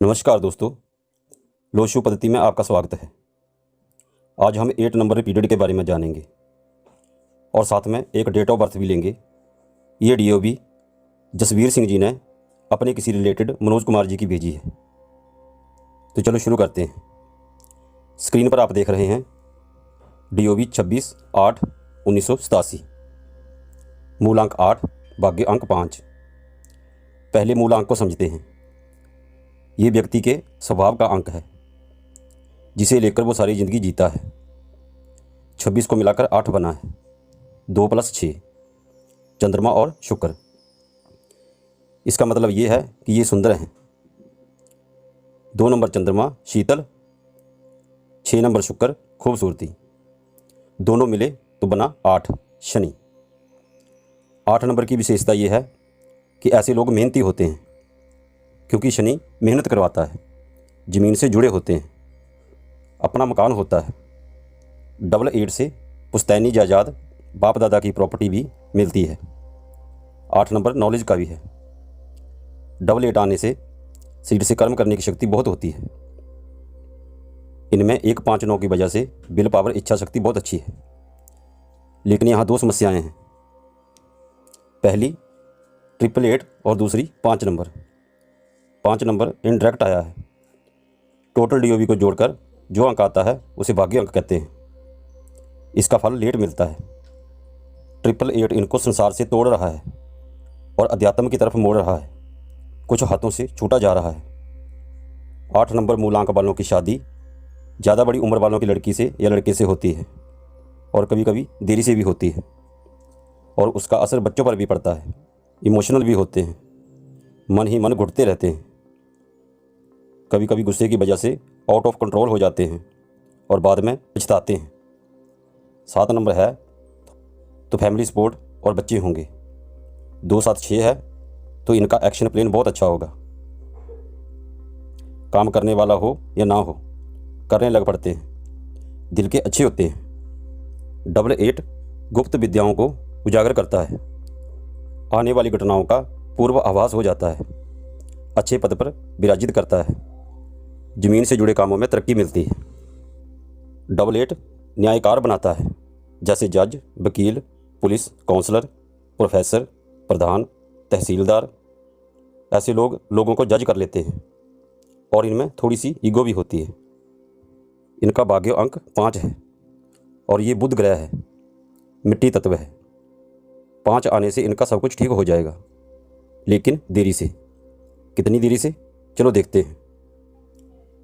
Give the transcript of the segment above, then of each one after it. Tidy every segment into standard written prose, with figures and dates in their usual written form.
नमस्कार दोस्तों, लोशु पद्धति में आपका स्वागत है। आज हम 8 नंबर पीरियड के बारे में जानेंगे और साथ में एक डेट ऑफ बर्थ भी लेंगे। ये डीओबी जसवीर सिंह जी ने अपने किसी रिलेटेड मनोज कुमार जी की भेजी है। तो चलो शुरू करते हैं। स्क्रीन पर आप देख रहे हैं डीओबी 26/8/1987, मूलांक 8, भाग्य अंक 5। पहले मूलांक को समझते हैं। ये व्यक्ति के स्वभाव का अंक है जिसे लेकर वो सारी ज़िंदगी जीता है। 26 को मिलाकर 8 बना है, 2 + 6, चंद्रमा और शुक्र। इसका मतलब ये है कि ये सुंदर हैं। 2 नंबर चंद्रमा शीतल, 6 नंबर शुक्र खूबसूरती, दोनों मिले तो बना 8 शनि। 8 नंबर की विशेषता ये है कि ऐसे लोग मेहनती होते हैं क्योंकि शनि मेहनत करवाता है, ज़मीन से जुड़े होते हैं, अपना मकान होता है। 8 से पुश्तैनी जायदाद, बाप दादा की प्रॉपर्टी भी मिलती है। 8 नंबर नॉलेज का भी है। 8 आने से सीड से कर्म करने की शक्ति बहुत होती है। इनमें 1, 5, 9 की वजह से विल पावर, इच्छा शक्ति बहुत अच्छी है। लेकिन यहाँ 2 समस्याएं हैं। पहली 888 और दूसरी 5 नंबर। 5 नंबर इनडायरेक्ट आया है। टोटल डीओबी को जोड़कर जो अंक आता है उसे भाग्य अंक कहते हैं। इसका फल लेट मिलता है। 888 इनको संसार से तोड़ रहा है और अध्यात्म की तरफ मोड़ रहा है। कुछ हाथों से छूटा जा रहा है। 8 नंबर मूलांक वालों की शादी ज़्यादा बड़ी उम्र वालों की लड़की से या लड़के से होती है और कभी कभी देरी से भी होती है और उसका असर बच्चों पर भी पड़ता है। इमोशनल भी होते हैं, मन ही मन घुटते रहते हैं, कभी कभी गुस्से की वजह से आउट ऑफ कंट्रोल हो जाते हैं और बाद में पछताते हैं। 7 नंबर है तो फैमिली सपोर्ट और बच्चे होंगे। 2, 7, 6 है तो इनका एक्शन प्लान बहुत अच्छा होगा। काम करने वाला हो या ना हो, करने लग पड़ते हैं, दिल के अच्छे होते हैं। 8 गुप्त विद्याओं को उजागर करता है। आने वाली घटनाओं का पूर्व आभास हो जाता है। अच्छे पद पर विराजित करता है। ज़मीन से जुड़े कामों में तरक्की मिलती है। 8 न्यायकार बनाता है, जैसे जज, वकील, पुलिस, काउंसलर, प्रोफेसर, प्रधान, तहसीलदार। ऐसे लोग लोगों को जज कर लेते हैं और इनमें थोड़ी सी ईगो भी होती है। इनका भाग्य अंक 5 है और ये बुध ग्रह है, मिट्टी तत्व है। 5 आने से इनका सब कुछ ठीक हो जाएगा, लेकिन देरी से। कितनी देरी से, चलो देखते हैं।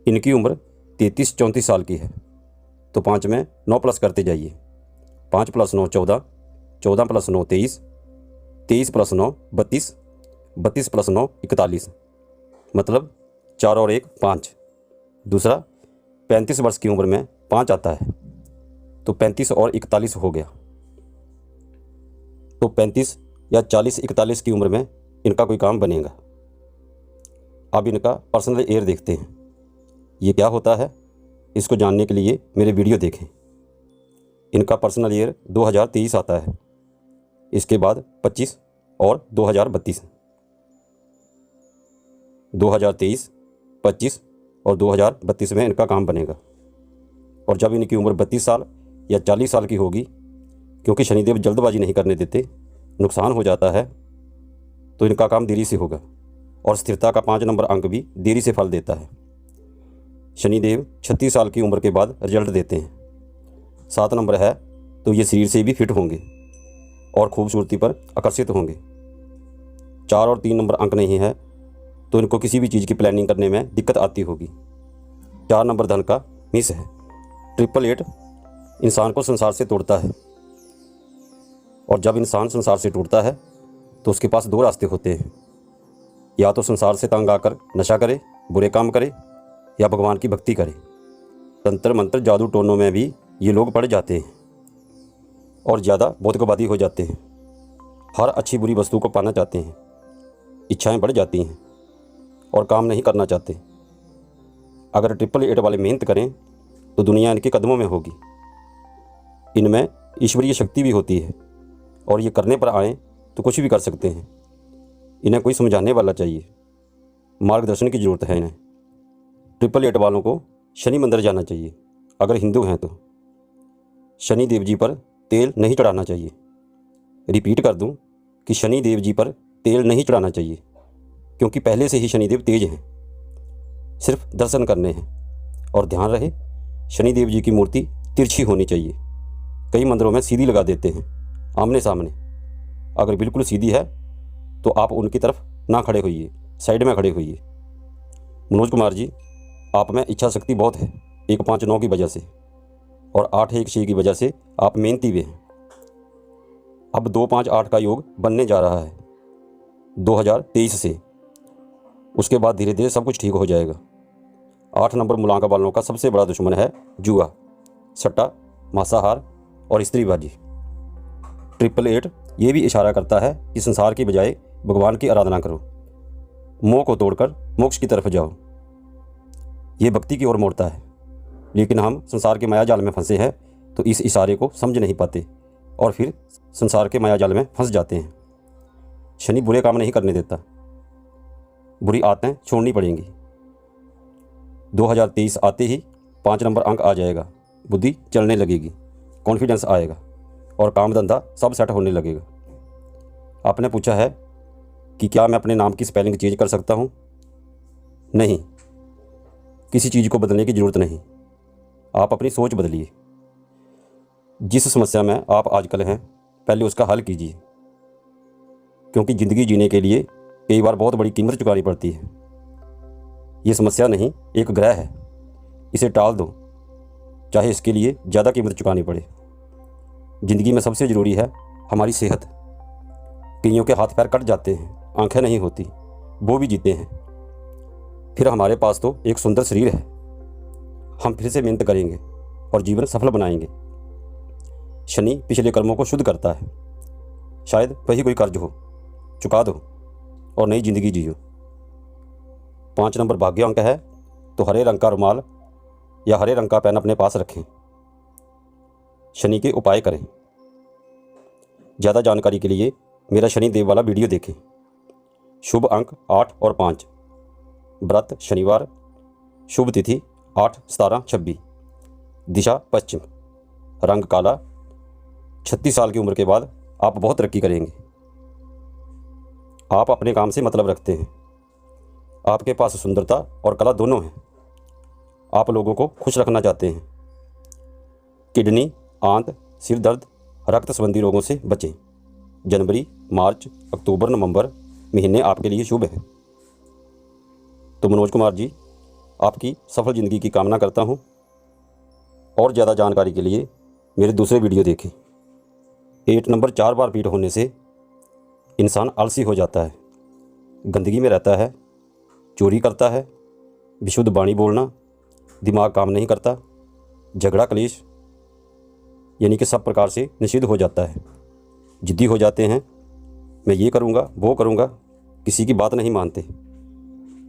इनकी उम्र 33-34 साल की है, तो 5 में 9 प्लस करते जाइए। 5 + 9 14, 14 + 9 23, 23 + 9 32, 32 + 9 41, मतलब 4 और 1 5। दूसरा 35 वर्ष की उम्र में 5 आता है तो 35 और 41 हो गया। तो 35 या 40-41 की उम्र में इनका कोई काम बनेगा। अब इनका पर्सनल ईयर देखते हैं। ये क्या होता है, इसको जानने के लिए मेरे वीडियो देखें। इनका पर्सनल ईयर 2023 आता है, इसके बाद 25 और 2032। 2023, 25 और 2032 में इनका काम बनेगा। और जब इनकी उम्र 32 साल या 40 साल की होगी, क्योंकि शनिदेव जल्दबाजी नहीं करने देते, नुकसान हो जाता है, तो इनका काम देरी से होगा। और स्थिरता का 5 नंबर अंक भी देरी से फल देता है। शनिदेव 36 साल की उम्र के बाद रिजल्ट देते हैं। 7 नंबर है तो ये शरीर से भी फिट होंगे और खूबसूरती पर आकर्षित होंगे। 4 और 3 नंबर अंक नहीं है तो इनको किसी भी चीज़ की प्लानिंग करने में दिक्कत आती होगी। 4 नंबर धन का मिस है। 888 इंसान को संसार से तोड़ता है और जब इंसान संसार से टूटता है तो उसके पास 2 रास्ते होते हैं। या तो संसार से तंग आकर नशा करे, बुरे काम करे, या भगवान की भक्ति करे। तंत्र मंत्र, जादू टोनों में भी ये लोग पड़ जाते हैं और ज़्यादा भौतिकवादी हो जाते हैं। हर अच्छी बुरी वस्तु को पाना चाहते हैं, इच्छाएं बढ़ जाती हैं और काम नहीं करना चाहते। अगर 888 वाले मेहनत करें तो दुनिया इनके कदमों में होगी। इनमें ईश्वरीय शक्ति भी होती है और ये करने पर आएँ तो कुछ भी कर सकते हैं। इन्हें कोई समझाने वाला चाहिए, मार्गदर्शन की ज़रूरत है इन्हें। 888 वालों को शनि मंदिर जाना चाहिए अगर हिंदू हैं तो। शनि देव जी पर तेल नहीं चढ़ाना चाहिए। रिपीट कर दूं कि शनि देव जी पर तेल नहीं चढ़ाना चाहिए, क्योंकि पहले से ही शनिदेव तेज हैं, सिर्फ दर्शन करने हैं। और ध्यान रहे, शनिदेव जी की मूर्ति तिरछी होनी चाहिए। कई मंदिरों में सीधी लगा देते हैं आमने सामने। अगर बिल्कुल सीधी है तो आप उनकी तरफ ना खड़े होइए, साइड में खड़े होइए। मनोज कुमार जी, आप में इच्छा शक्ति बहुत है 159 की वजह से, और 816 की वजह से आप मेहनती भी हैं। अब 258 का योग बनने जा रहा है 2023 से। उसके बाद धीरे धीरे सब कुछ ठीक हो जाएगा। 8 नंबर मूलांक वालों का सबसे बड़ा दुश्मन है जुआ, सट्टा, मांसाहार और स्त्रीबाजी। 888 ये भी इशारा करता है कि संसार की बजाय भगवान की आराधना करो, मोह को तोड़कर मोक्ष की तरफ जाओ। ये भक्ति की ओर मोड़ता है, लेकिन हम संसार के माया जाल में फंसे हैं तो इस इशारे को समझ नहीं पाते और फिर संसार के माया जाल में फंस जाते हैं। शनि बुरे काम नहीं करने देता, बुरी आदतें छोड़नी पड़ेंगी। 2023 आते ही 5 नंबर अंक आ जाएगा, बुद्धि चलने लगेगी, कॉन्फिडेंस आएगा और काम धंधा सब सेट होने लगेगा। आपने पूछा है कि क्या मैं अपने नाम की स्पेलिंग चेंज कर सकता हूँ? नहीं, किसी चीज़ को बदलने की ज़रूरत नहीं। आप अपनी सोच बदलिए। जिस समस्या में आप आजकल हैं, पहले उसका हल कीजिए, क्योंकि ज़िंदगी जीने के लिए कई बार बहुत बड़ी कीमत चुकानी पड़ती है। ये समस्या नहीं, एक ग्रह है, इसे टाल दो, चाहे इसके लिए ज़्यादा कीमत चुकानी पड़े। ज़िंदगी में सबसे ज़रूरी है हमारी सेहत। कईयों के हाथ पैर कट जाते हैं, आंखें नहीं होती, वो भी जीते हैं। फिर हमारे पास तो एक सुंदर शरीर है। हम फिर से मेहनत करेंगे और जीवन सफल बनाएंगे। शनि पिछले कर्मों को शुद्ध करता है। शायद वही कोई कर्ज हो, चुका दो और नई जिंदगी जियो। 5 नंबर भाग्य अंक है, तो हरे रंग का रुमाल या हरे रंग का पेन अपने पास रखें। शनि के उपाय करें। ज़्यादा जानकारी के लिए मेरा शनि देव वाला वीडियो देखें। शुभ अंक 8 और 5। व्रत शनिवार। शुभ तिथि 8, 17, 26। दिशा पश्चिम। रंग काला। 36 साल की उम्र के बाद आप बहुत तरक्की करेंगे। आप अपने काम से मतलब रखते हैं। आपके पास सुंदरता और कला दोनों हैं। आप लोगों को खुश रखना चाहते हैं। किडनी, आंत, सिर दर्द, रक्त संबंधी रोगों से बचें। जनवरी, मार्च, अक्टूबर, नवंबर महीने आपके लिए शुभ हैं। तो मनोज कुमार जी, आपकी सफल ज़िंदगी की कामना करता हूँ। और ज़्यादा जानकारी के लिए मेरे दूसरे वीडियो देखें। 8 नंबर 4 बार रिपीट होने से इंसान आलसी हो जाता है, गंदगी में रहता है, चोरी करता है, विशुद्ध वाणी बोलना, दिमाग काम नहीं करता, झगड़ा क्लेश यानी कि सब प्रकार से निषिद्ध हो जाता है। जिद्दी हो जाते हैं, मैं ये करूँगा वो करूँगा, किसी की बात नहीं मानते,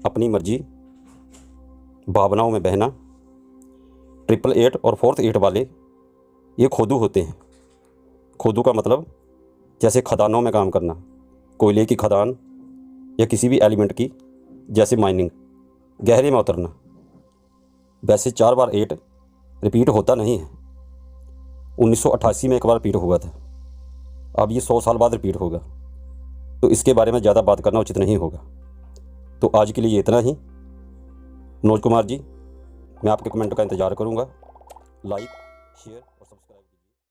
अपनी मर्जी, भावनाओं में बहना। 888 और 48 वाले ये खोदू होते हैं। खोदू का मतलब जैसे खदानों में काम करना, कोयले की खदान या किसी भी एलिमेंट की, जैसे माइनिंग, गहरे में उतरना। वैसे 4 बार 8 रिपीट होता नहीं है। 1988 में एक बार रिपीट हुआ था, अब ये 100 साल बाद रिपीट होगा, तो इसके बारे में ज़्यादा बात करना उचित नहीं होगा। तो आज के लिए इतना ही। मनोज कुमार जी, मैं आपके कमेंट का इंतज़ार करूँगा। Like, share